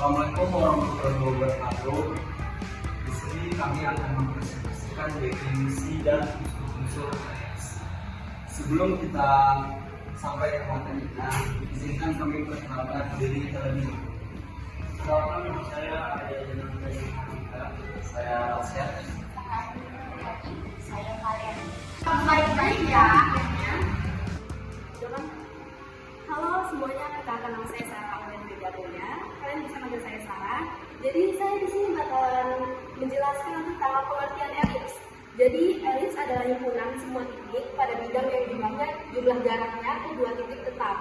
Assalamualaikum warahmatullahi wabarakatuh. Di sini kami akan mempresentasikan definisi dan unsur X. Sebelum kita sampai ke konten kita, izinkan kami perkenalkan diri terlebih dahulu. Perkenalkan, nama saya ada dengan saya Rasyad. Saya kalian baik-baik ya. Halo semuanya, perkenalkan nama saya Sarah dan Begadonya. Kalian bisa manggil saya Sarah. Jadi saya di sini bakalan menjelaskan tentang pengertian elips. Jadi elips adalah himpunan semua titik pada bidang yang jumlah jaraknya ke dua titik tetap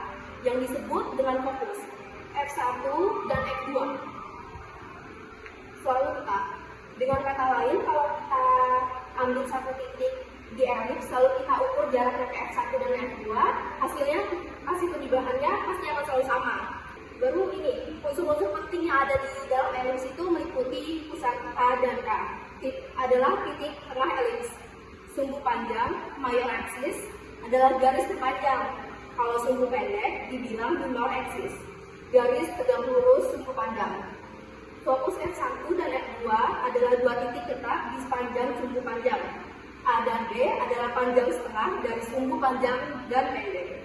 yang disebut dengan fokus F1 dan F2 selalu tetap. Dengan kata lain, kalau kita ambil satu titik di elips lalu kita ukur jaraknya ke F1 dan F2, hasil perubahannya pasti akan selalu sama. Baru ini, unsur-unsur penting yang ada di dalam elips itu meliputi pusat A dan K. Adalah titik tengah elips. Sumbu panjang, major axis, adalah garis terpanjang. Kalau sumbu pendek, dibilang minor axis. Garis tegak lurus sumbu panjang. Fokus F1 dan F2 adalah dua titik tetap di sepanjang sumbu panjang. A dan B adalah panjang setengah dari sumbu panjang dan pendek.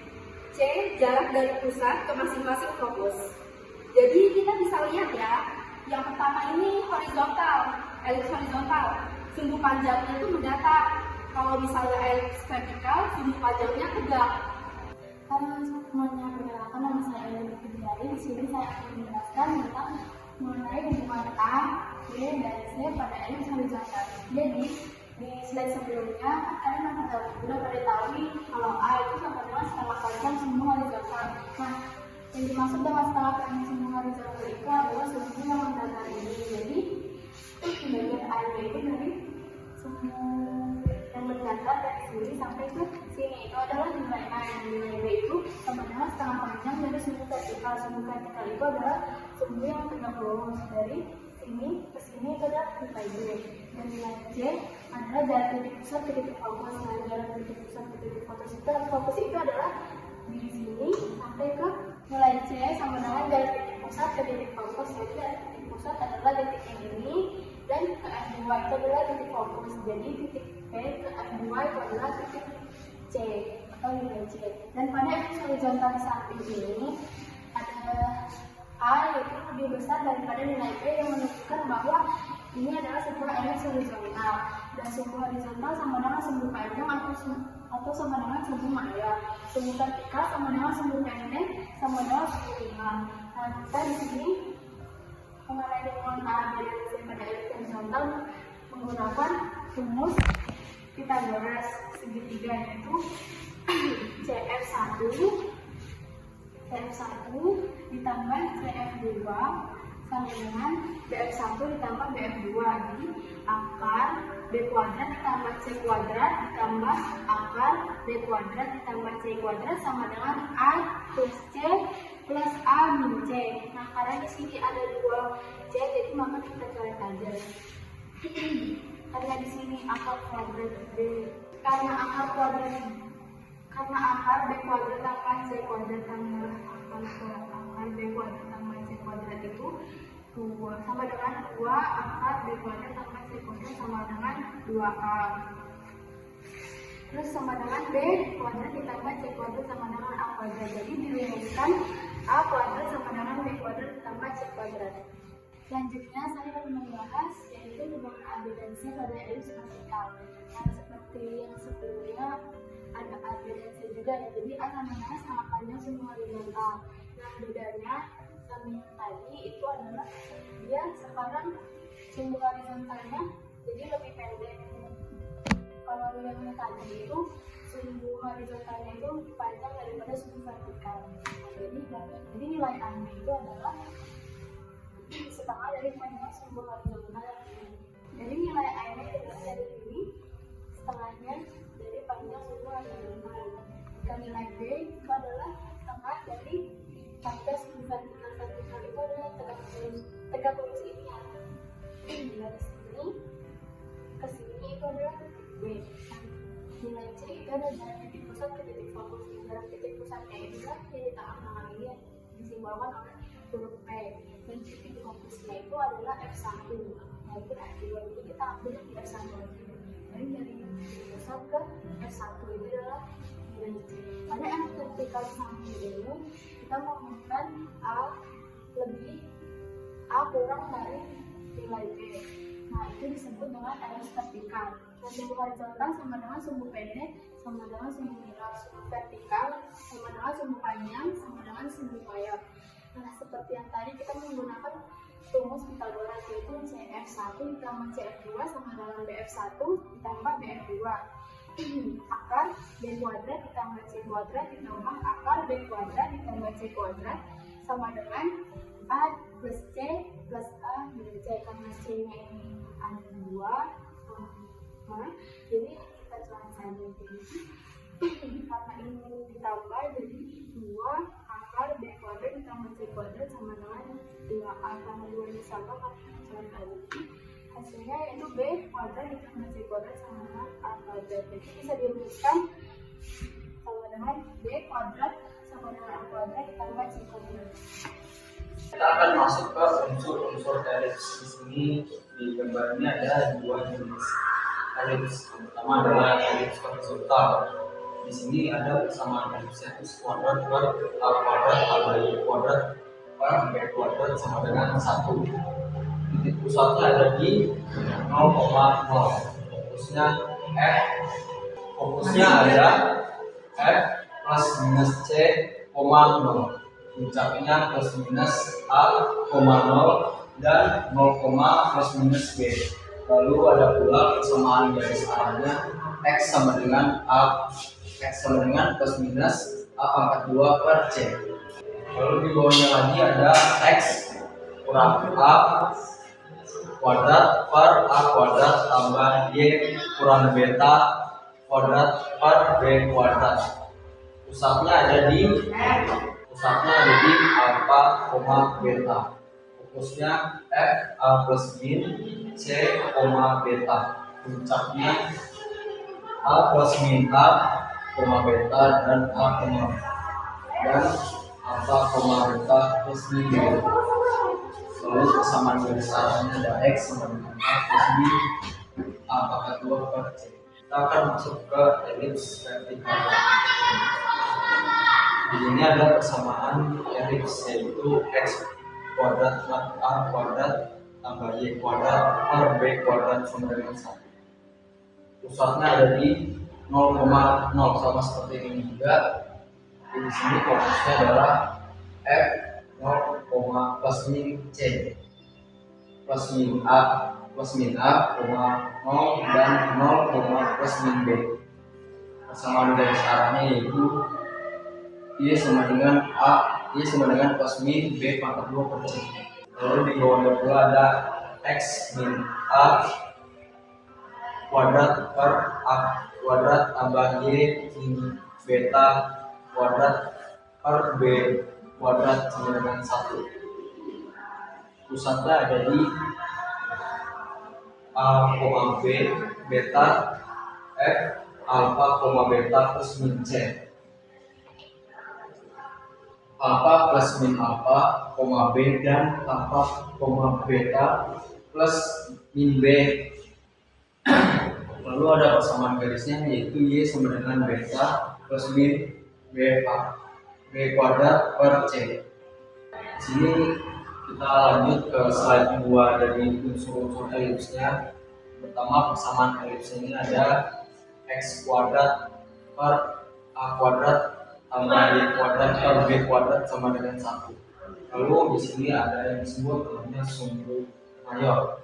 C, jarak dari pusat ke masing-masing fokus. Jadi kita bisa lihat ya, yang pertama ini horizontal, elips horizontal. Sumbu panjangnya itu mendatar. Kalau misalnya elips vertikal, sumbu panjangnya tegak. Halo semuanya, perkenalkan nama saya Elina Fitriari. Di sini saya akan menjelaskan tentang mengenai hubungan A, B, dan C pada elips horizontal. Jadi di slide sebelumnya kalian sudah pada tahu nih kalau A itu sama dengan setengah panjang sumbu horizontal. Nah, yang dimaksud dengan setengah panjang sumbu horizontal itu adalah sumbu yang mendatar ini. Jadi bagian A itu dari sumbu yang mendatar dari sini sampai ke sini itu adalah nilai A. Nilai B itu sama dengan setengah panjang dari sumbu vertikal. Sumbu vertikal itu adalah sumbu yang tegak lurus dari sini ke sini itu adalah nilai B. Dan nilai C adalah dari titik pusat ke titik fokus. Nah, dari titik pusat ke titik fokus itu adalah di sini sampai ke nilai C sama dengan dari titik pusat ke titik fokus. Jadi dari titik pusat adalah titik yang ini dan ke F2 itu adalah titik fokus. Jadi titik P ke F2 itu adalah titik C atau nilai C. Dan pada elips horizontal samping ini ada A yaitu lebih besar daripada nilai P yang menunjukkan bahwa ini adalah sebuah elips horizontal. Dan sumbu horizontal sama dengan sumbu panjang atau sama dengan sumbu maya. Sumbu vertikal sama dengan sumbu pendek sama dengan sumbu ringan. Nah, kita di sini mengenai hubungan A, B, dan C pada elips horizontal menggunakan rumus Pythagoras segitiga yaitu CF1 ditambah CF2 sama dengan BF1 ditambah BF2. Jadi akar B kuadrat ditambah C kuadrat ditambah akar B kuadrat ditambah C kuadrat sama dengan A plus C plus A min C. Nah, karena di sini ada dua C, jadi maka kita coret aja. Karena di sini akar kuadrat B, karena akar B kuadrat tambah C kuadrat tambah akar B kuadrat tambah C kuadrat itu 2 sama dengan 2 akar B kuadrat tambah C kuadrat sama dengan 2A. Terus sama dengan B kuadrat ditambah C kuadrat sama dengan A kuadrat. Jadi dirumuskan A kuadrat sama dengan B kuadrat ditambah C kuadrat. Selanjutnya saya akan membahas yaitu hubungan A, B, dan C pada elips vertikal. Nah, seperti yang sebelumnya ada A, B, dan C juga ya. Jadi A sama dengan setengah panjang sumbu horizontal. Nah, bedanya sama yang tadi itu adalah dia sekarang sumbu horizontalnya jadi lebih pendek. Kalau yang tadi itu sumbu horizontalnya itu lebih panjang daripada sumbu vertikal. Nah, jadi nilai A itu adalah setengah dari panjang sumbu horizontal. Jadi nilai A itu adalah dari ini setengahnya dari panjang sumbu horizontal. Dan nilai B itu adalah setengah dari panjang sumbu vertikal. Vertikal itu adalah tegak lurus ini ya. Dari sini ke sini itu adalah B. Nilai C itu adalah dari titik pusat ke titik fokus. Dari titik pusatnya itu kan di tengah-tengah ini ya, disimbolkan oleh huruf P, dan titik fokusnya itu adalah F1 maupun F2. Jadi kita ambil di F1 aja. Jadi dari pusat ke F1 itu adalah nilai C. Pada M vertikal samping dulu kita menemukan A kurang dari nilai B. Nah, itu disebut dengan ellipse vertikal. Dan sumbu horizontal sama dengan sumbu pendek sama dengan sumbu minor. Sumbu vertikal sama dengan sumbu panjang sama dengan sumbu mayor. Nah, seperti yang tadi kita menggunakan rumus Pythagoras, yaitu CF1 ditambah CF2 sama dengan BF1 ditambah BF2. Akar B kuadrat ditambah C kuadrat ditambah akar B kuadrat ditambah C kuadrat sama dengan A plus C plus A minus C. Karena C-nya ini ada 2, jadi kita tuang saja ini. Karena ini ditambah jadi 2 akar B kuadrat ditambah C kuadrat sama dengan 2A. Karena 2 ini sama, maka kita tuang lagi. Hasilnya yaitu B kuadrat ditambah C kuadrat sama dengan A kuadrat. Jadi bisa dirumuskan sama dengan B kuadrat sama dengan A kuadrat ditambah C kuadrat. Kita akan masuk ke unsur-unsur elips. Di sini di gambar ini ada dua jenis elips. Yang pertama adalah elips horizontal. Di sini ada persamaan elips yaitu kuadrat per A kuadrat tambah Y kuadrat per B kuadrat sama dengan 1. Titik pusatnya ada di 0,0. Fokusnya ada F plus minus C, 0. Puncaknya plus minus A, 0 dan 0, plus minus B. Lalu ada pula persamaan garis arahnya X sama dengan plus minus A pangkat 2 per C. Lalu di bawahnya lagi ada X kurang A kuadrat per A kuadrat tambah Y kurang beta kuadrat per B kuadrat. Pusatnya ada di alfa, beta. Fokusnya F, A plus min, C, beta. Puncaknya A plus min A, beta dan A, dan alfa, beta plus min B. Lalu persamaan garis arahnya ada X sama dengan A plus B, A pangkat 2 per C. Kita akan masuk ke elips vertikal. Di sini ada persamaan elips yaitu X kuadrat plus A kuadrat tambah Y kuadrat per B kuadrat sama dengan 1. Pusatnya ada di 0,0 sama seperti ini juga. Di sini fokusnya adalah F 0, plus min C plus min A, 0, dan 0, plus min B. Persamaan garis arahnya yaitu Y sama dengan plus min B pangkat 2 per C. Lalu di bawahnya pula ada X min A kuadrat per A kuadrat tambah Y min beta kuadrat per B kuadrat sama dengan 1. Pusatnya ada di A, B, beta, F, alfa, beta plus min C. Alfa plus min alfa, B dan alfa, beta plus min B. Lalu ada persamaan garisnya yaitu Y sama dengan beta plus min B kuadrat per C. Di sini kita lanjut ke slide 2 dari unsur-unsur elipsnya. Pertama, persamaan elips ini ada X kuadrat per A kuadrat tambah Y kuadrat per B kuadrat sama dengan 1. Lalu di sini ada yang disebut namanya sumbu mayor.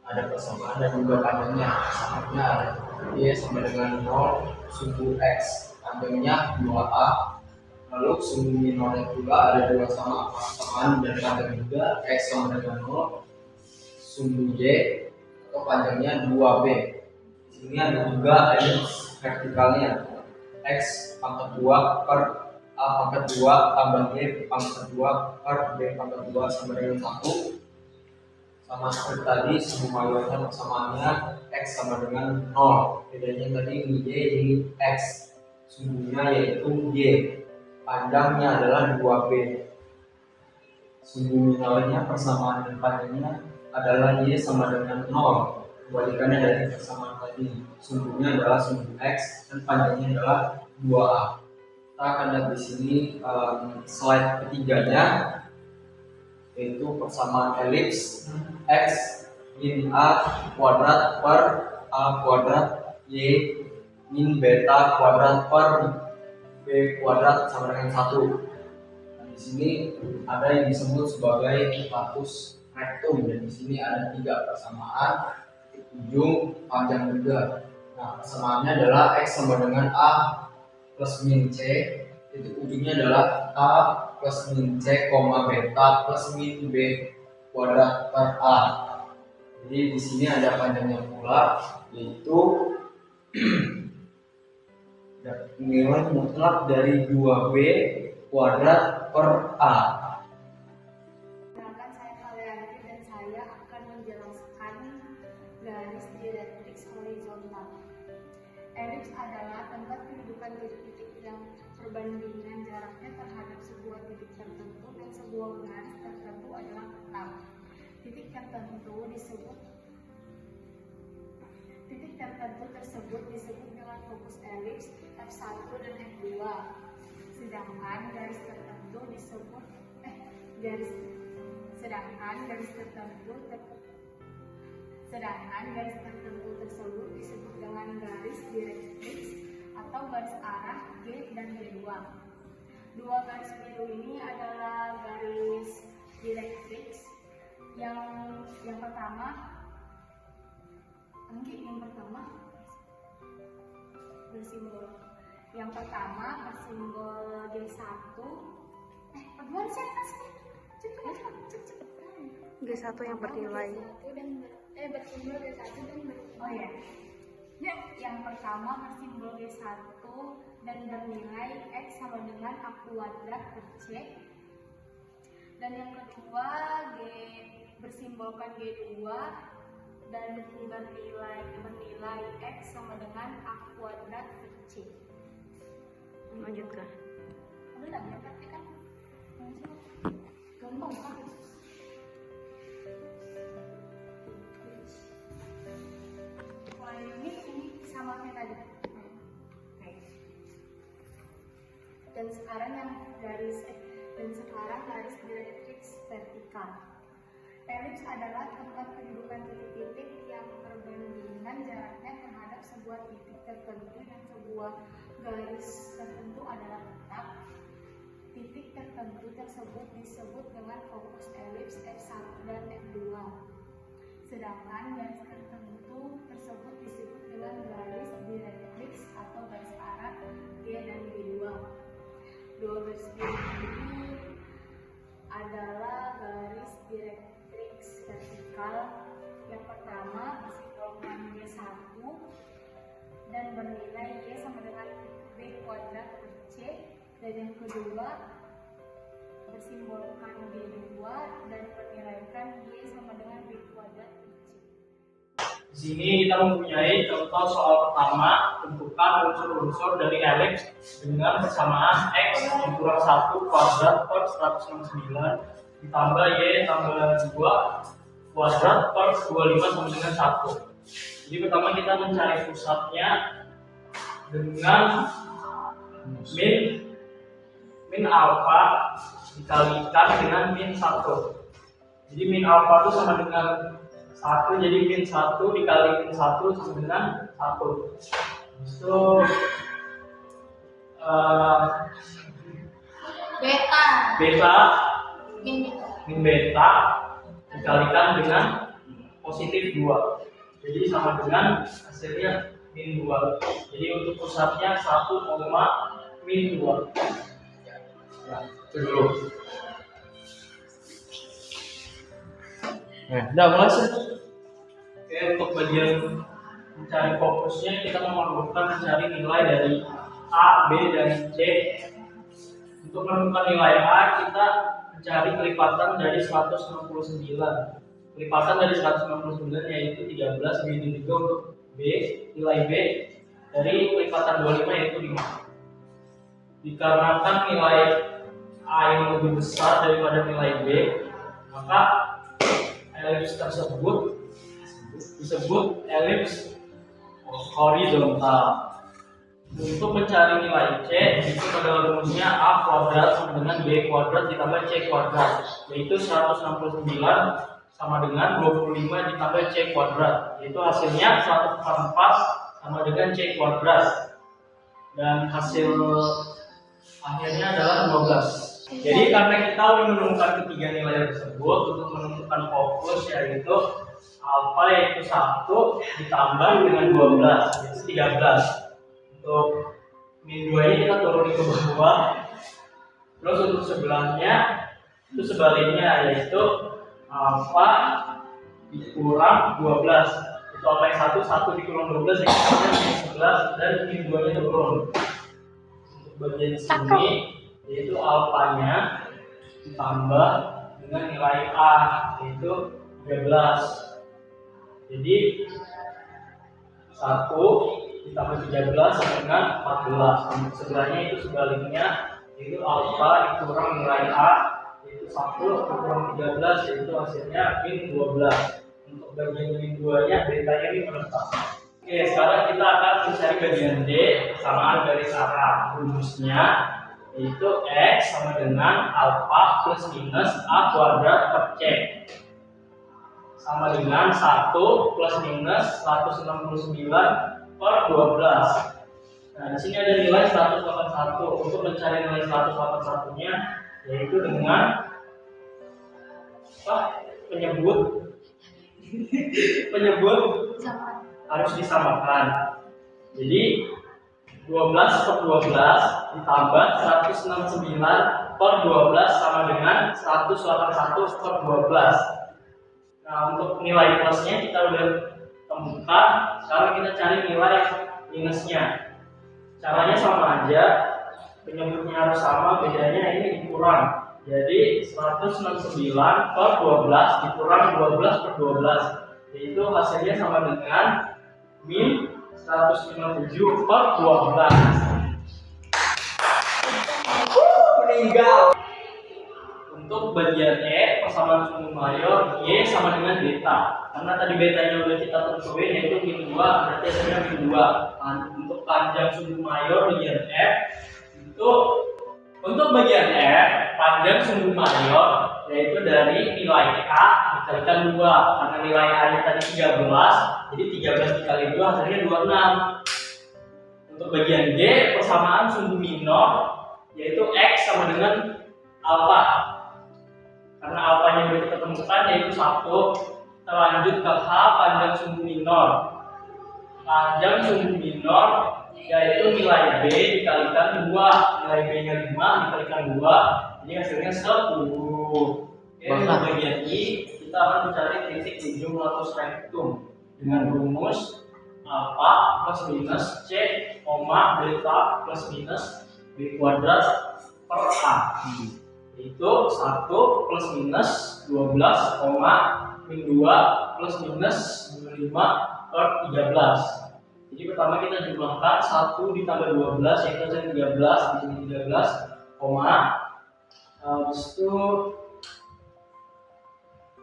Ada persamaan dan juga panjangnya. Persamaannya ada Y sama dengan 0, sumbu X panjangnya 2A. Lalu sumbu minornya pula ada 2 sama persamaan dan panjang juga X sama dengan 0, sumbu Y atau panjangnya 2B. Di sini ada juga elips vertikalnya X pangkat 2 per A pangkat 2 tambah Y pangkat 2 per B pangkat 2 sama dengan 1. Sama seperti tadi, sumbu mayornya persamaannya X sama dengan 0. Bedanya tadi ini Y ini X, sumbunya yaitu Y, panjangnya adalah 2B. Sumbu nominalnya persamaan dan panjangnya adalah Y sama dengan 0. Kebalikannya dari persamaan tadi. Sumbunya adalah sumbu X dan panjangnya adalah 2A. Kita akan lihat di sini slide ketiganya, yaitu persamaan elips X min A kuadrat per A kuadrat Y min beta kuadrat per B kuadrat sama dengan 1. Di sini ada yang disebut sebagai latus rectum, dan di sini ada 3 persamaan, ujung, panjang juga. Nah, persamaannya adalah X sama dengan A plus min C, itu ujungnya adalah A plus min C, beta plus min B kuadrat per A. Jadi di sini ada panjangnya pula, yaitu nilai mutlak dari 2B kuadrat per A. Perkenalkan, saya Kalianti dan saya akan menjelaskan garis direktrix horizontal. Elips adalah tempat kedudukan titik-titik yang perbandingan jaraknya terhadap sebuah titik tertentu dan sebuah garis tertentu adalah tetap. Titik tertentu tersebut disebut dengan fokus elips F1 dan F2. Sedangkan garis tertentu disebut tersebut disebut dengan garis direktrix atau garis arah G dan G2. Dua garis biru ini adalah garis direktrix. Yang pertama bersimbol G1. G1 yang bernilai. Bersimbol G1 dan bernilai. Yang pertama bersimbol G1 dan bernilai X sama dengan A kuadrat per C. Dan yang kedua bersimbolkan G2 dan bernilai X sama dengan A kuadrat per C. Lanjutkan. Udah nggak berarti kan? Gampang kan? Ini sama kayak tadi. Oke. Dan sekarang garis direktrix vertikal. Elips adalah tempat kedudukan titik-titik yang perbandingan jaraknya terhadap sebuah titik tertentu dan sebuah garis tertentu adalah tetap. Titik tertentu tersebut disebut dengan fokus elips F1 dan F2. Sedangkan garis tertentu tersebut disebut dengan garis direktrix atau garis arah G dan G2. Dua garis biru ini adalah garis direktrix vertikal. Yang pertama bersimbolkan G1 dan bernilai Y sama dengan B kuadrat per C, dan yang kedua bersimbolkan G2 dan bernilaikan Y sama dengan B kuadrat per C. Di sini kita mempunyai contoh soal pertama, tentukan unsur-unsur dari elips dengan persamaan X dikurang 1 kuadrat per 169 ditambah Y tambah 2 kuadrat per 25 sama dengan 1. Jadi pertama kita mencari pusatnya dengan min alpha dikalikan dengan min 1. Jadi min alpha itu sama dengan 1, jadi min 1 dikali min 1 sama dengan 1. So min beta dikalikan dengan positif 2, jadi sama dengan hasilnya min 2. Jadi untuk pusatnya 1, min 2. Ya, itu dulu. Udah mulai sih. Oke, untuk bagian mencari fokusnya kita memerlukan mencari nilai dari A, B, dan C. Untuk menemukan nilai A, kita mencari kelipatan dari 169. Kelipatan dari 169 yaitu 13, begitu juga untuk B, nilai B dari kelipatan 25 yaitu 5. Dikarenakan nilai A A ini lebih besar daripada nilai B, maka elips tersebut disebut elips horizontal. Untuk mencari nilai C, itu pada rumusnya A kuadrat sama dengan B kuadrat ditambah C kuadrat, yaitu 169 sama dengan 25 ditambah C kuadrat, yaitu hasilnya 144 sama dengan C kuadrat, dan hasil akhirnya adalah 12. Jadi karena kita sudah menemukan ketiga nilai tersebut, untuk menentukan fokus yaitu alfa yaitu 1 ditambah dengan 12 yaitu 13. Untuk min 2 ini kita turunin ke bawah. Terus untuk sebelahnya itu sebaliknya, yaitu alfa dikurang 12. Itu alfa yang 1 dikurang 12 yaitu 11, dan min 2 nya turun. Untuk bagian sini yaitu alfanya ditambah dengan nilai A yaitu 13. Jadi 1 ditambah 13 sama dengan 14. Untuk sebelahnya itu sebaliknya, yaitu alfa dikurang nilai A yaitu 1 dikurang 13 yaitu hasilnya min 12. Untuk bagian min 2 nya betanya ini menetap. Oke, sekarang kita akan mencari bagian D. Persamaan garis arah rumusnya yaitu X sama dengan alfa plus minus A kuadrat per C sama dengan 1 plus minus 169 per 12. Nah, di sini ada nilai 181. Untuk mencari nilai 181-nya yaitu dengan penyebut harus disamakan. Jadi 12 per 12 ditambah 169 per 12 sama dengan 181 per 12. Nah, untuk nilai plusnya kita udah temukan. Sekarang kita cari nilai minusnya. Caranya sama aja, penyebutnya harus sama, bedanya ini dikurang. Jadi 169 per 12 dikurang 12 per 12, yaitu hasilnya sama dengan min 157 per 12. Meninggal. Untuk bagian E, persamaan sumbu mayor Y sama dengan beta. Karena tadi betanya udah kita tentuin yaitu min 2, berarti hasilnya min 2. Untuk panjang sumbu mayor bagian F itu, untuk bagian F panjang sumbu mayor yaitu dari nilai A dikalikan 2. Karena nilai A nya tadi 13, jadi 13 dikali 2 hasilnya 26. Untuk bagian G, persamaan sumbu minor yaitu X sama dengan alfa. Karena alfanya udah kita temukan yaitu 1. Kita lanjut ke H, panjang sumbu minor. Panjang sumbu minor yaitu nilai B dikalikan 2. Nilai B nya 5 dikalikan 2, jadi hasilnya 10. Oke, untuk bagian I kita akan mencari titik ujung latus rektum dengan rumus alfa plus minus C, beta plus minus B kuadrat per A. Itu 1 plus minus 12, min 2 plus minus 25 per 13. Jadi pertama kita jumlahkan 1 ditambah 12 yaitu 13, di sini 13, habis itu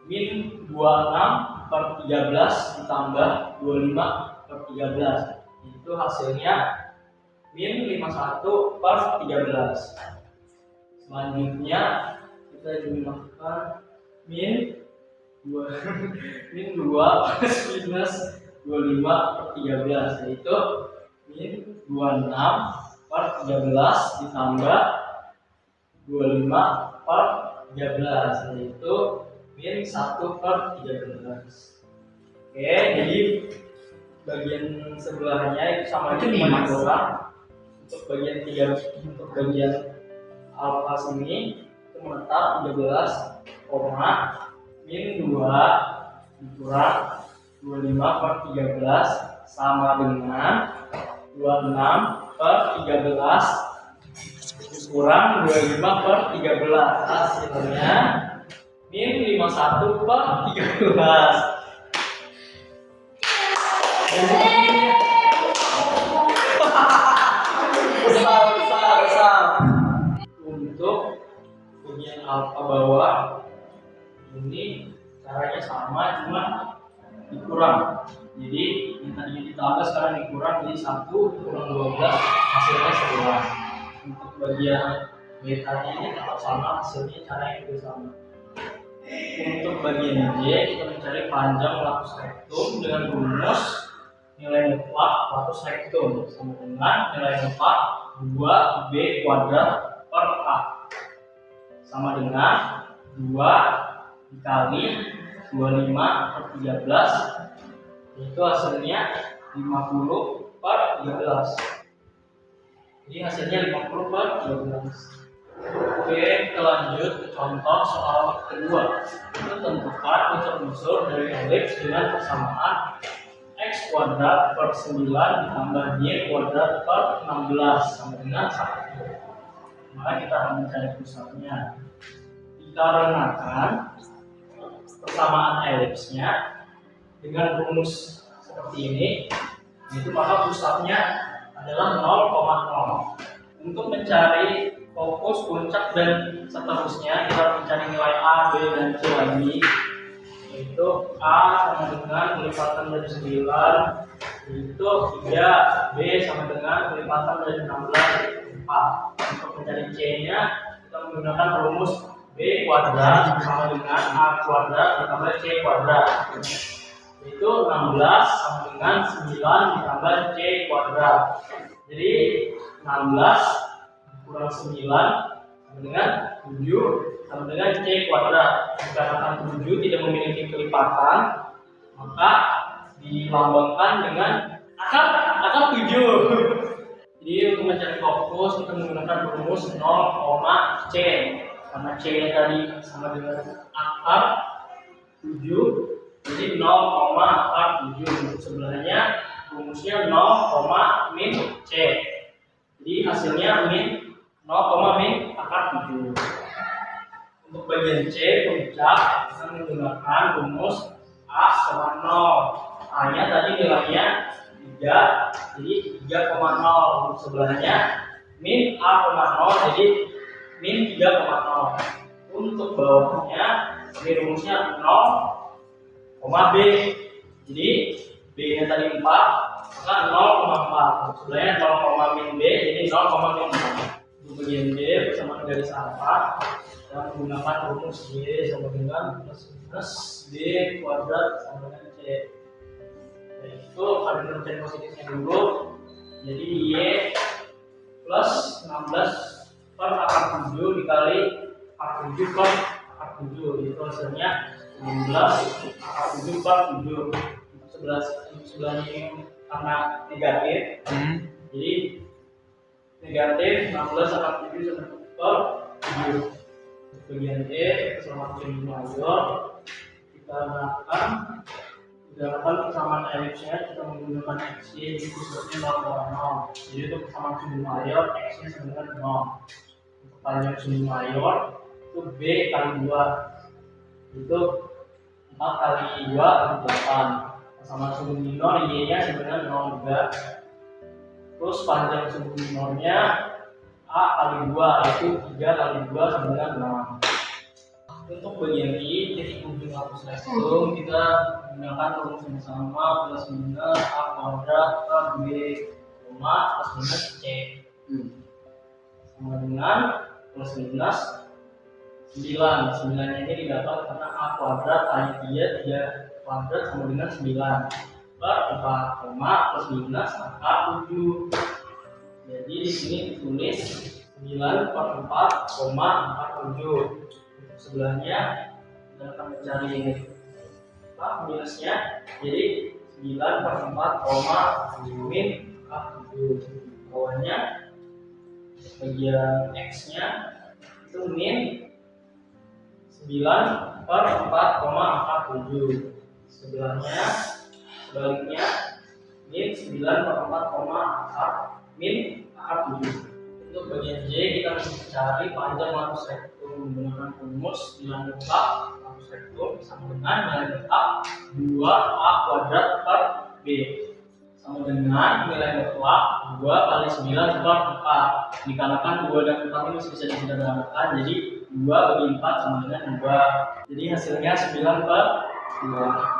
min 26 per 13 ditambah 25 per 13. Itu hasilnya min 51 per 13. Selanjutnya kita jumlahkan min 2 plus minus 25 per 13 yaitu min 26 per 13 ditambah 25 per 13 yaitu min 1 per 13. Oke, jadi bagian sebelahnya itu sama aja cuma kurang. Untuk bagian 3, untuk bagian alfa sini itu menetap 13, min 2 dikurang 25 per 13 sama dengan 26 per 13 dikurang 25 per 13. Hasilnya min 51 per 13. Besar. Untuk alfa bawah ini caranya sama, cuma dikurang. Jadi yang tadinya ditambah sekarang dikurang, jadi 1 kurang 12 hasilnya 11. Untuk bagian betanya ini tetap sama, hasilnya caranya juga sama. Untuk bagian J kita mencari panjang lakus rektum dengan rumus nilai mutlak lakus rektum sama dengan nilai mutlak 2b kuadrat per a sama dengan 2 dikali 25 per 13, itu hasilnya 50 per 13. Jadi hasilnya 50 per 13. Oke, kita lanjut ke contoh soal kedua. Itu tentukan unsur-unsur dari elips dengan persamaan x kuadrat per 9 ditambah y kuadrat per 16 sama dengan 1. Maka kita akan mencari pusatnya. Dikarenakan persamaan elipsnya dengan rumus seperti ini, itu maka pusatnya adalah 0,0. Untuk mencari fokus, puncak, dan seterusnya kita mencari nilai A, B, dan C lagi, yaitu A sama dengan pelipatan dari 9 itu 3, B sama dengan pelipatan dari 16 4. Untuk mencari C nya kita menggunakan rumus B kuadrat sama dengan A kuadrat ditambah C kuadrat, yaitu 16 sama dengan 9 ditambah C kuadrat. Jadi 16 kurang 9 sama dengan 7 sama dengan C kuadrat. Dikarenakan 7 tidak memiliki kelipatan, maka dilambangkan dengan akar 7. Jadi untuk mencari fokus kita menggunakan rumus 0, C, karena C nya tadi sama dengan akar 7, jadi 0, akar 7. Sebelahnya rumusnya 0, min C. Jadi hasilnya min 0, min akar 7. Untuk bagian C puncak kita menggunakan rumus A sama 0. A nya tadi nilainya 3, jadi 3,0. Untuk sebelahnya min A,0, jadi min 3,0. Untuk bawahnya ini rumusnya 0, B. Jadi B nya tadi 4, maka 0,4. Sebelahnya 0, min B, jadi 0, min 4. Untuk bagian B bersama garis alfa kita menggunakan rumus Y sama dengan plus B kuadrat sama dengan C. Yaitu ada mencari positifnya dulu, jadi Y plus 16 per akar 7 dikali akar 7 per akar 7, itu hasilnya 16 akar 7 per 7. Sebelahnya ini karena negatif, jadi negatif 16 akar 7 per 7. Bagian E bersama sumbu mayor kita gunakan persamaan elipsnya, kita menggunakan X, Y di pusatnya 0,0. Jadi untuk persamaan sumbu mayor X nya sama dengan 0. Untuk panjang sumbu mayor itu B kali 2, itu 4 kali 2 itu 8. Persamaan sumbu minor Y nya sama dengan 0 juga. Terus panjang sumbu minornya A kali 2, yaitu 3 kali 2 sama dengan 6. Untuk bagian I, titik ujung lakus rektum kita menggunakan rumus yang sama, plus minus A kuadrat per B, plus minus C sama dengan plus minus 9. 9 ini didapat karena A kuadrat kali 3 kuadrat sama dengan 9 per 4, plus minus akar 7. Jadi di sini ditulis 9 per 4, akar 7. Sebelahnya kita akan mencari minusnya, jadi 9 per 4, min akar 7. Bawahnya bagian X nya itu min 9 per 4, akar 7. Sebelahnya sebaliknya min 9 per 4, min akar 7. Untuk bagian J kita mencari panjang lakus rektum menggunakan rumus nilai mutlak lakus rektum sama dengan nilai mutlak 2A kuadrat per B sama dengan nilai mutlak 2 kali 9 itu 4. Dikarenakan 2 dan 4 ini masih bisa disederhanakan, jadi 2 bagi 4 sama dengan 2. Jadi hasilnya 9/2.